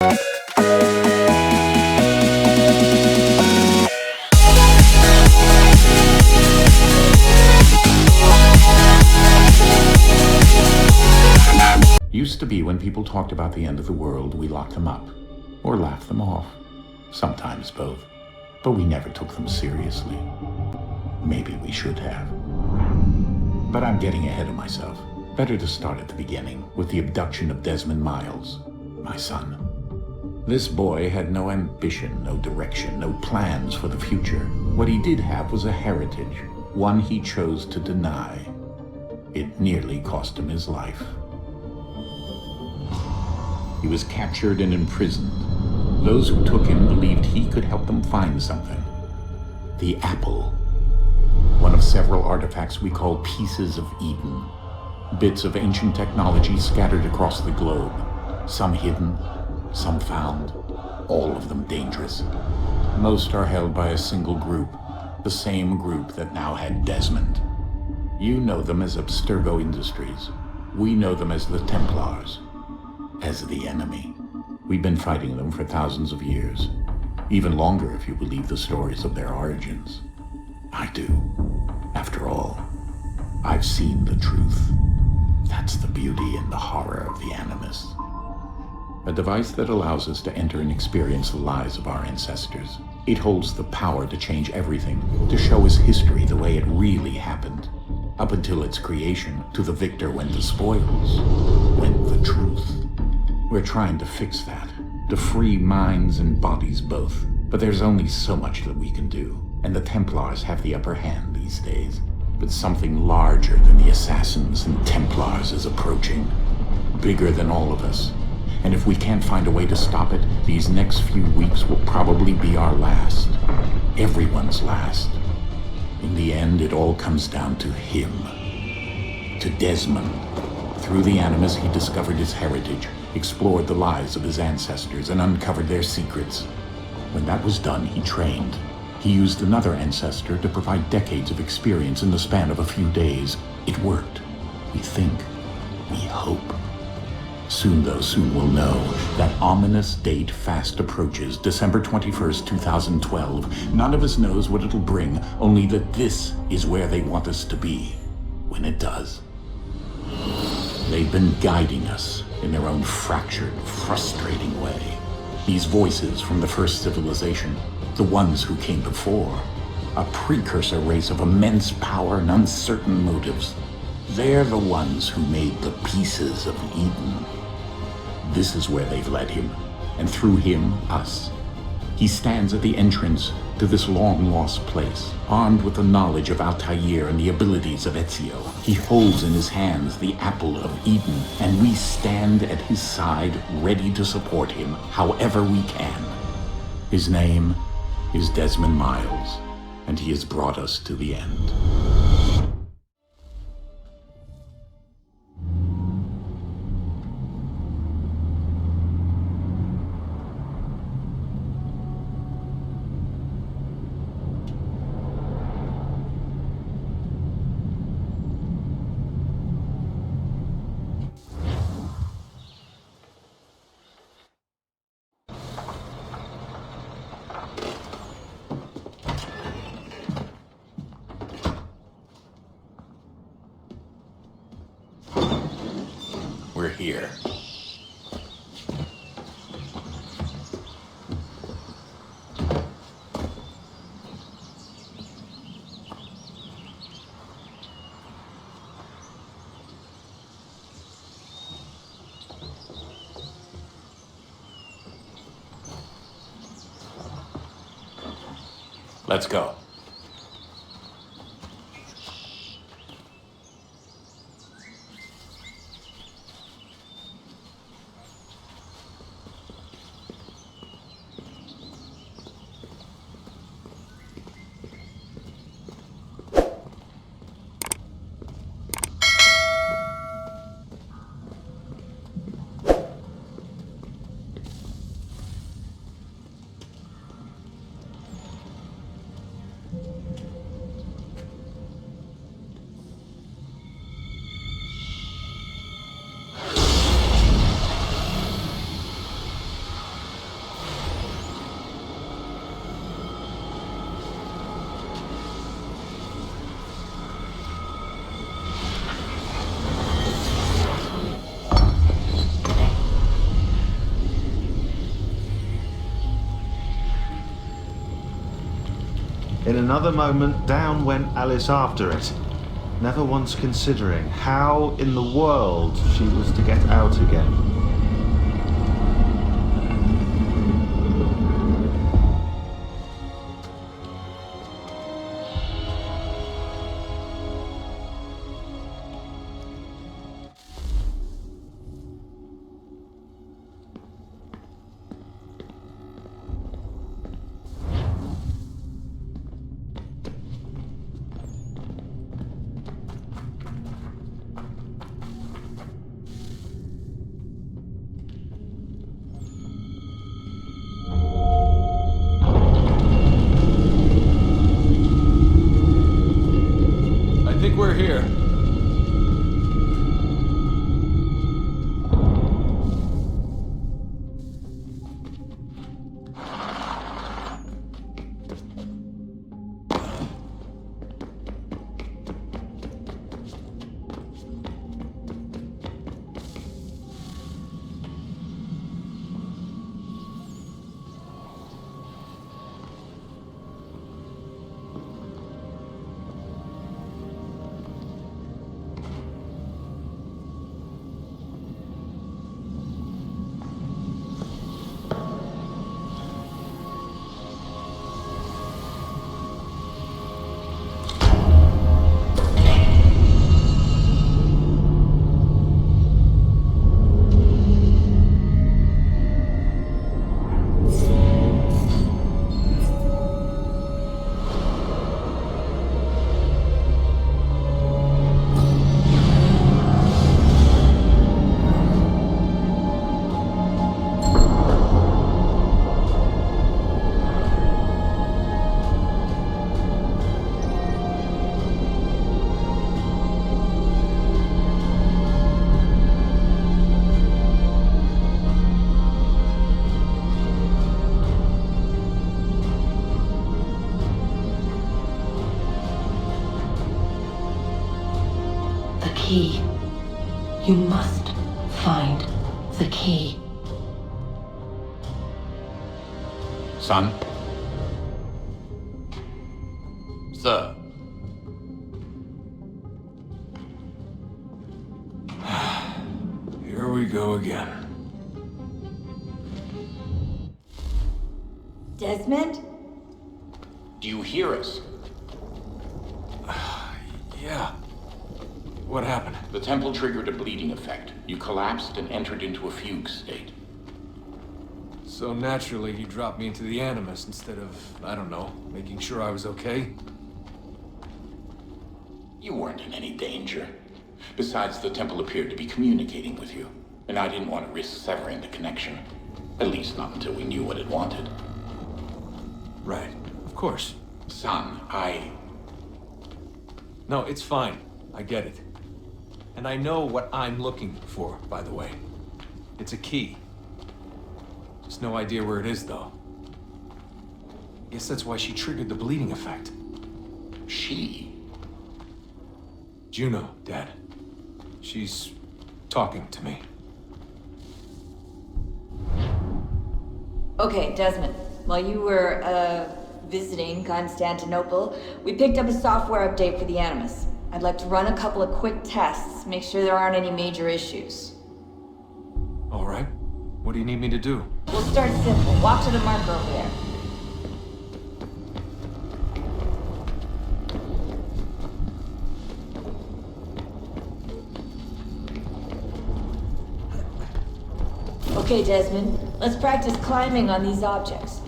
Used to be when people talked about the end of the world, we locked them up, or laughed them off. Sometimes both. But we never took them seriously. Maybe we should have. But I'm getting ahead of myself. Better to start at the beginning, with the abduction of Desmond Miles, my son. This boy had no ambition, no direction, no plans for the future. What he did have was a heritage, one he chose to deny. It nearly cost him his life. He was captured and imprisoned. Those who took him believed he could help them find something. The apple. One of several artifacts we call pieces of Eden. Bits of ancient technology scattered across the globe. Some hidden, some found, all of them dangerous. Most are held by a single group, the same group that now had Desmond. You know them as Abstergo Industries. We know them as the Templars. As the enemy. We've been fighting them for thousands of years. Even longer if you believe the stories of their origins. I do. After all, I've seen the truth. That's the beauty and the horror of the Animus. A device that allows us to enter and experience the lives of our ancestors. It holds the power to change everything, to show us history the way it really happened. Up until its creation, to the victor went the spoils, went the truth. We're trying to fix that, to free minds and bodies both. But there's only so much that we can do, and the Templars have the upper hand these days. But something larger than the Assassins and Templars is approaching, bigger than all of us. And if we can't find a way to stop it, these next few weeks will probably be our last. Everyone's last. In the end, it all comes down to him. To Desmond. Through the Animus, he discovered his heritage, explored the lives of his ancestors, and uncovered their secrets. When that was done, he trained. He used another ancestor to provide decades of experience in the span of a few days. It worked. We think. We hope. Soon, though, soon we'll know. That ominous date fast approaches, December 21st, 2012. None of us knows what it'll bring, only that this is where they want us to be, when it does. They've been guiding us in their own fractured, frustrating way. These voices from the first civilization, the ones who came before, a precursor race of immense power and uncertain motives. They're the ones who made the pieces of Eden. This is where they've led him, and through him, us. He stands at the entrance to this long-lost place, armed with the knowledge of Altair and the abilities of Ezio. He holds in his hands the apple of Eden, and we stand at his side, ready to support him however we can. His name is Desmond Miles, and he has brought us to the end. We're here. Let's go. another moment, down went Alice after it, never once considering how in the world she was to get out again. I think we're here. The key. You must find the key. Son? Sir. Here we go again. Desmond? Do you hear us? Yeah. What happened? The temple triggered a bleeding effect. You collapsed and entered into a fugue state. So naturally, he dropped me into the Animus instead of, I don't know, making sure I was okay? You weren't in any danger. Besides, the temple appeared to be communicating with you, and I didn't want to risk severing the connection. At least not until we knew what it wanted. Right. Of course. Son, No, it's fine. I get it. And I know what I'm looking for, by the way. It's a key. Just no idea where it is, though. Guess that's why she triggered the bleeding effect. She? Juno, Dad. She's talking to me. Okay, Desmond. While you were, visiting Constantinople, we picked up a software update for the Animus. I'd like to run a couple of quick tests, make sure there aren't any major issues. All right. What do you need me to do? We'll start simple. Walk to the marker over there. Okay, Desmond. Let's practice climbing on these objects.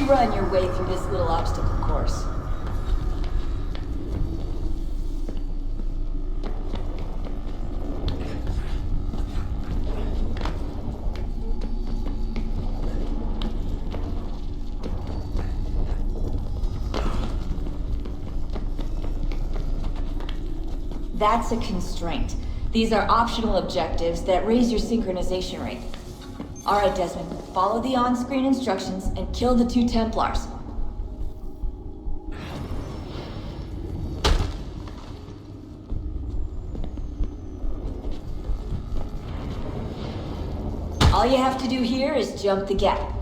Run your way through this little obstacle course. That's a constraint. These are optional objectives that raise your synchronization rate. Alright, Desmond, follow the on-screen instructions and kill the 2 Templars. All you have to do here is jump the gap.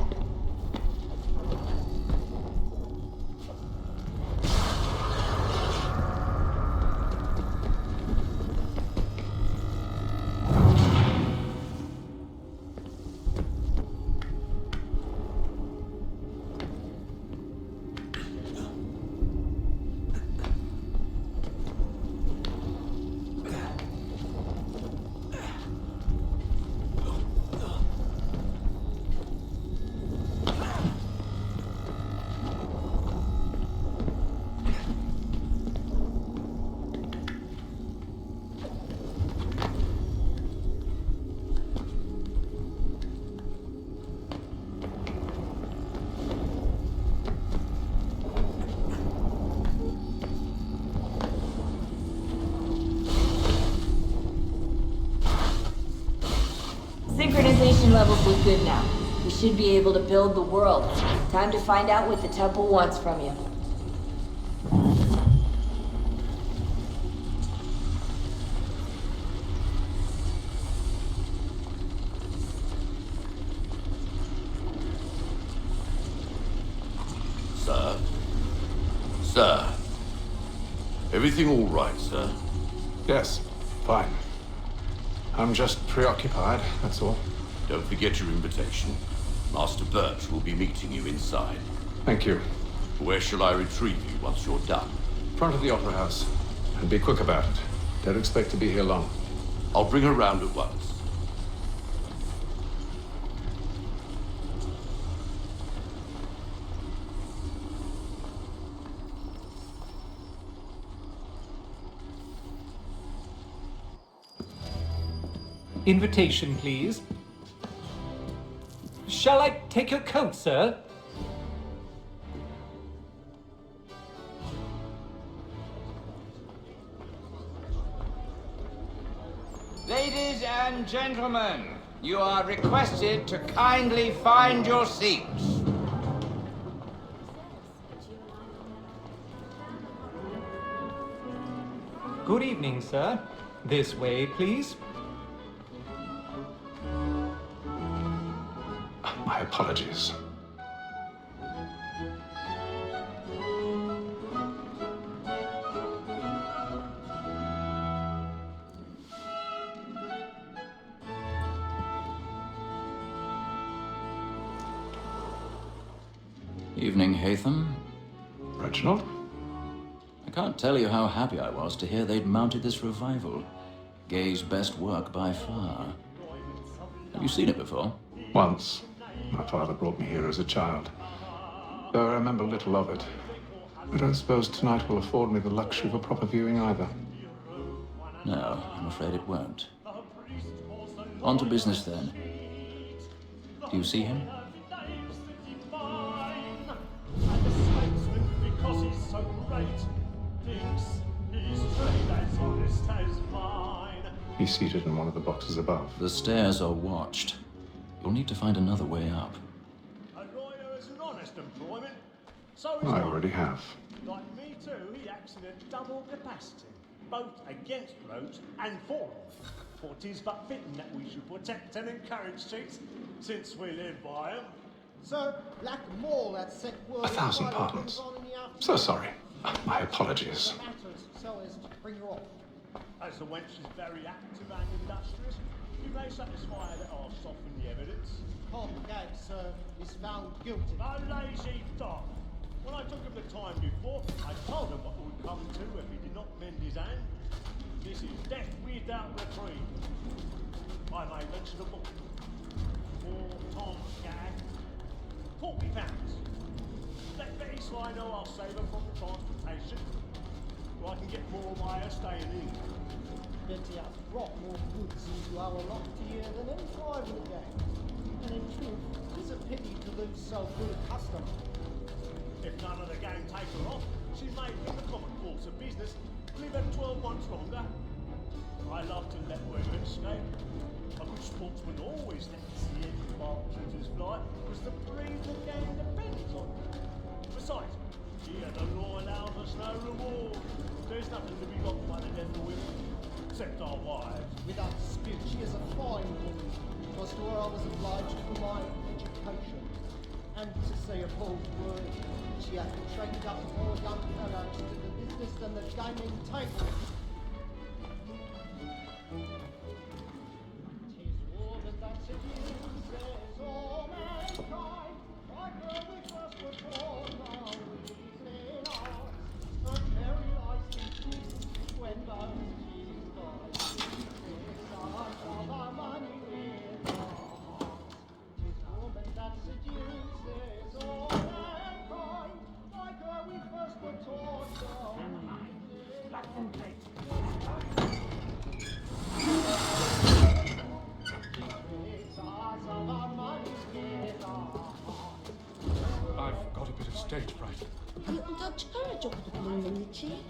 Synchronization levels look good now. We should be able to build the world. Time to find out what the temple wants from you. Sir? Sir? Everything all right, sir? Yes, fine. I'm just preoccupied, that's all. Don't forget your invitation. Master Birch will be meeting you inside. Thank you. Where shall I retrieve you once you're done? Front of the Opera House. And be quick about it. Don't expect to be here long. I'll bring her round at once. Invitation, please. Shall I take your coat, sir? Ladies and gentlemen, you are requested to kindly find your seats. Good evening, sir. This way, please. My apologies. Evening, Hatham. Reginald? I can't tell you how happy I was to hear they'd mounted this revival. Gay's best work by far. Have you seen it before? Once. My father brought me here as a child. Though I remember little of it. I don't suppose tonight will afford me the luxury of a proper viewing either. No, I'm afraid it won't. On to business then. Do you see him? He's seated in one of the boxes above. The stairs are watched. You'll need to find another way up. A lawyer is an honest employment, so I already have. like me too, he acts in a double capacity, both against roads and for them. For 'tis but fitting that we should protect and encourage cheats, since we live by them. Sir, lack more that set word. 1,000 pardons. So sorry. My apologies. Matters so as to bring her off. As the wench is very active and industrious, you may satisfy her that I'll soften the evidence. Tom Gag, sir, is found guilty. A lazy dog. When I took him the time before, I told him what would come to if he did not mend his hand. This is death without reprieve. I may mention a book. For Tom Gag, £40. Let Betty Sly know I'll save her from the transportation, so I can get more by her staying in. Betty has brought more goods into our lofty here than any rival gang. And in truth, it is a pity to lose so good a customer. If none of the gang take her off, she may, in the common course of business, live at 12 months longer I love to let weather escape. A good sportsman always lets the end of arbitrators fly, because the breed of the game depends on it. Besides, here the law allows us no reward. There's nothing to be got by the death of women, except our wives. Without dispute, she is a fine woman. Because to her I was obliged for my education. And to say a bold word, she hath trained up more young fellows to the business than the gaming table. 'Tis woman that seduces all mankind, like her we first were taught our reasoning arts, and very nicely when those cheese boys of our money with our hearts. 'Tis woman that seduces all mankind, like her we first were taught our I've got a bit of stage fright. 너 숟가락 쪽으로 먹는지?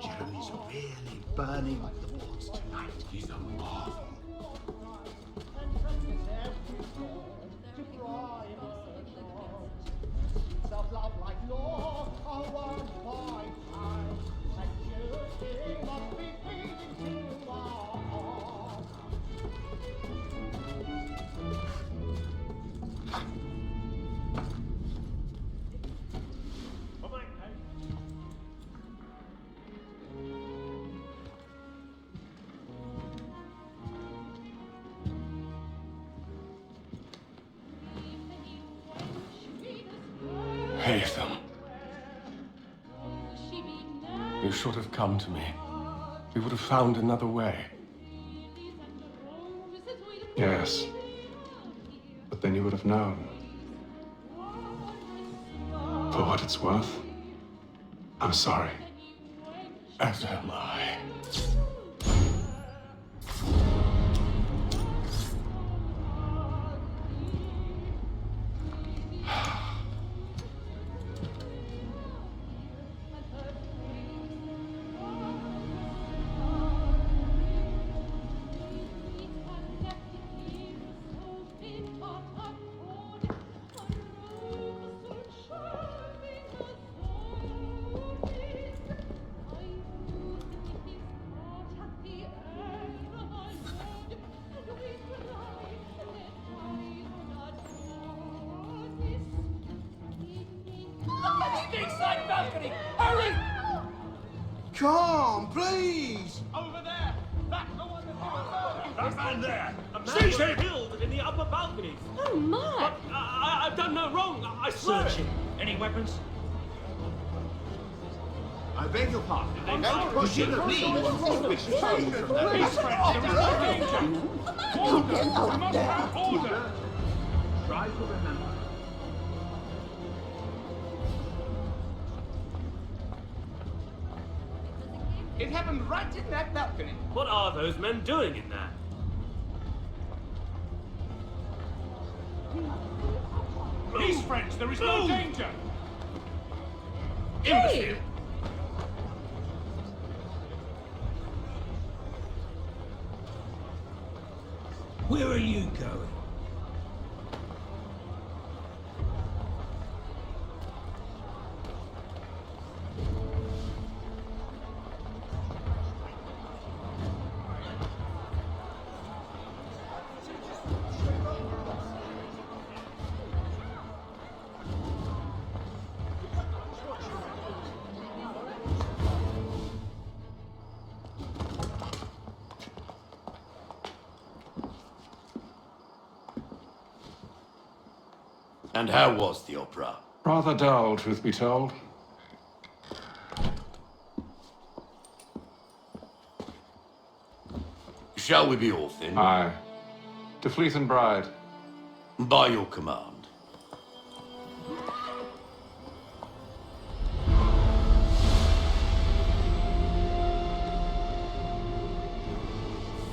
Jeremy's really burning the boards tonight. He's a marvel. Of love like law, a word by time, and you must be pleasing to our heart. Come on, Kate. Haytham. You should have come to me. We would have found another way. Yes. But then you would have known. For what it's worth, I'm sorry. As am I. Inside balcony! Hurry! Come, please! Over there! That's the one That man there! A man Seize was him! killed in the upper balcony. Oh my! I've done no wrong. I swear. Searching. Any weapons? I beg your pardon. Don't push it at me. These friends, there is no danger! Order! We must have order! Try to remember. It happened right in that balcony. What are those men doing in there? These friends, there is no Move! danger! Imbecile! Where are you going? And how was the opera? Rather dull, truth be told. Shall we be off then? Aye. To Fleet and Bride. By your command.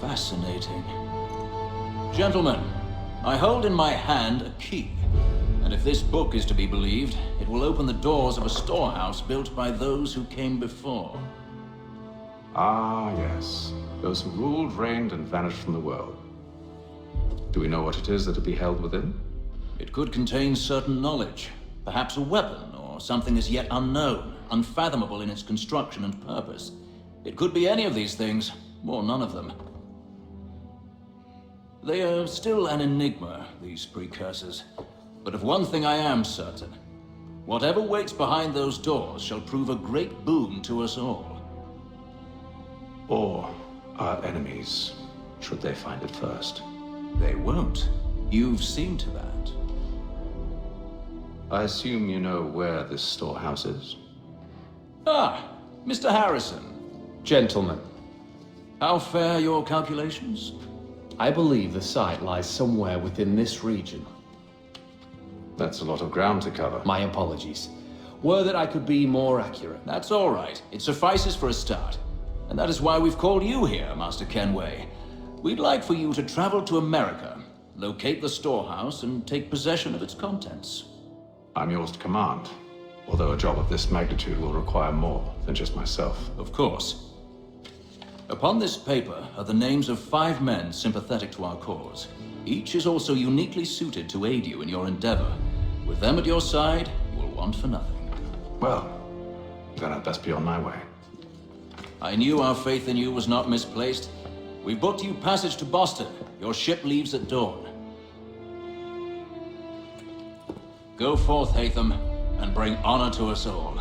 Fascinating. Gentlemen, I hold in my hand a key. And if this book is to be believed, it will open the doors of a storehouse built by those who came before. Ah, yes. Those who ruled, reigned, and vanished from the world. Do we know what it is that will be held within? It could contain certain knowledge. Perhaps a weapon, or something as yet unknown, unfathomable in its construction and purpose. It could be any of these things, or none of them. They are still an enigma, these precursors. But of one thing I am certain. Whatever waits behind those doors shall prove a great boon to us all. Or our enemies, should they find it first. They won't. You've seen to that. I assume you know where this storehouse is? Ah, Mr. Harrison. Gentlemen, How fare your calculations? I believe the site lies somewhere within this region. That's a lot of ground to cover. My apologies. Were that I could be more accurate. That's all right. It suffices for a start. And that is why we've called you here, Master Kenway. We'd like for you to travel to America, locate the storehouse, and take possession of its contents. I'm yours to command, although a job of this magnitude will require more than just myself. Of course. Upon this paper are the names of 5 men sympathetic to our cause. Each is also uniquely suited to aid you in your endeavor. With them at your side, you will want for nothing. Well, then I'd best be on my way. I knew our faith in you was not misplaced. We booked you passage to Boston. Your ship leaves at dawn. Go forth, Hatham, and bring honor to us all.